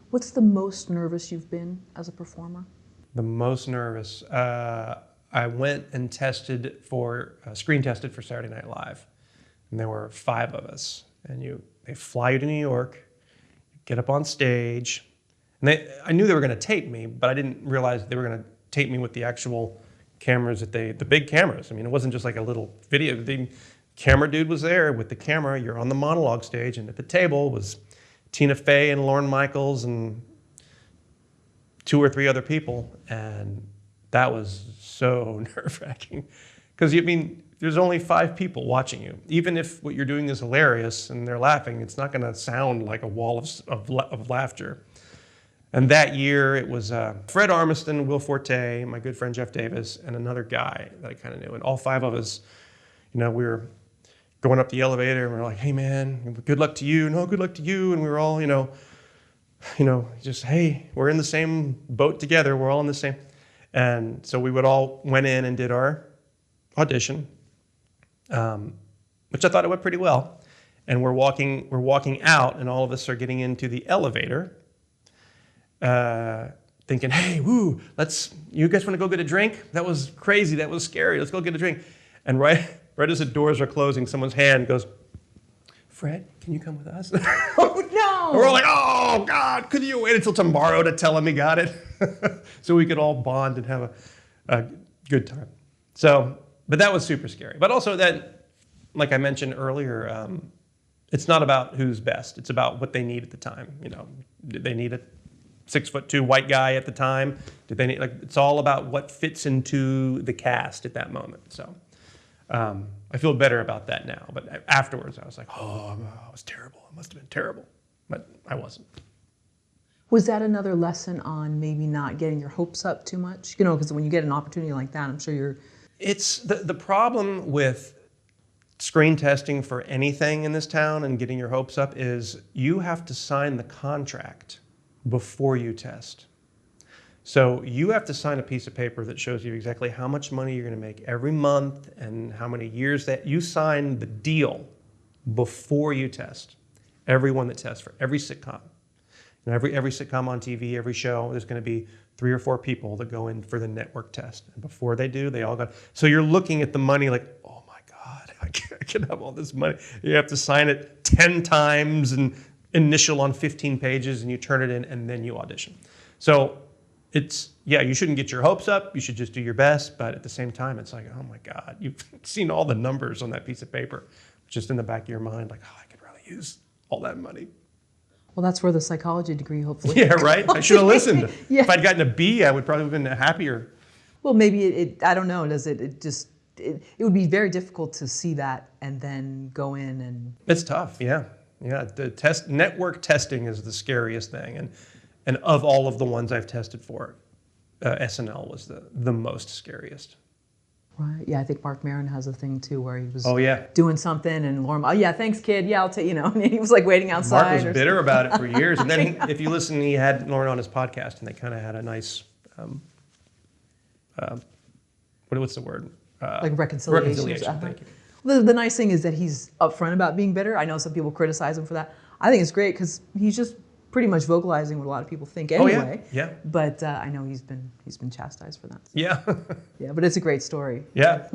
What's the most nervous you've been as a performer? The most nervous. I went and screen tested for Saturday Night Live. And there were 5 of us. And they fly you to New York, get up on stage. And I knew they were going to tape me, but I didn't realize they were going to tape me with the actual cameras the big cameras. I mean, it wasn't just like a little video. The camera dude was there with the camera. You're on the monologue stage, and at the table was Tina Fey and Lorne Michaels and 2 or 3 other people, and that was so nerve-wracking. Because, I mean, there's only 5 people watching you. Even if what you're doing is hilarious and they're laughing, it's not going to sound like a wall of laughter. And that year, it was Fred Armiston, Will Forte, my good friend Jeff Davis, and another guy that I kind of knew. And all 5 of us, we were going up the elevator, and we were like, hey, man, good luck to you. No, good luck to you. And we were all, just, hey, we're in the same boat together. We're all in the same. And so we went in and did our audition, which I thought it went pretty well. And we're walking out, and all of us are getting into the elevator, thinking, hey, woo, you guys want to go get a drink? That was crazy. That was scary. Let's go get a drink. And right as the doors are closing, someone's hand goes, Fred, can you come with us? Oh, no! And we're all like, oh, God, could you wait until tomorrow to tell him he got it? So we could all bond and have a good time. So, but that was super scary. But also that, like I mentioned earlier, it's not about who's best. It's about what they need at the time. Did they need a 6'2" white guy at the time? Did they need, it's all about what fits into the cast at that moment. So I feel better about that now. But afterwards, I was like, oh, I was terrible. It must have been terrible. But I wasn't. Was that another lesson on maybe not getting your hopes up too much? Because when you get an opportunity like that, I'm sure you're... It's the problem with screen testing for anything in this town and getting your hopes up is you have to sign the contract before you test. So you have to sign a piece of paper that shows you exactly how much money you're going to make every month and how many years that you sign the deal before you test. Everyone that tests for every sitcom. And every sitcom on TV, every show, there's going to be 3 or 4 people that go in for the network test. And before they do, they all got... So you're looking at the money like, oh my God, I can have all this money. You have to sign it 10 times and initial on 15 pages, and you turn it in, and then you audition. So you shouldn't get your hopes up. You should just do your best. But at the same time, it's like, oh my God, you've seen all the numbers on that piece of paper, just in the back of your mind, like, oh, I could really use all that money. Well, that's where the psychology degree hopefully... Yeah, right? I should have listened. Yeah. If I'd gotten a B, I would probably have been happier. Well, maybe I don't know, does it? It would be very difficult to see that and then go in and... It's tough, yeah. Yeah, the network testing is the scariest thing. And of all of the ones I've tested for, SNL was the most scariest. Right. Yeah, I think Mark Maron has a thing too where he was doing something and Lauren, oh yeah, thanks kid, yeah, I'll take, and he was like waiting outside. Mark was bitter about it for years. And then if you listen, he had Lauren on his podcast and they kind of had a nice, what's the word? Like reconciliation. Thank you. The nice thing is that he's upfront about being bitter. I know some people criticize him for that. I think it's great because he's just pretty much vocalizing what a lot of people think anyway. Oh, yeah. But I know he's been chastised for that. So. Yeah. Yeah, but it's a great story. Yeah.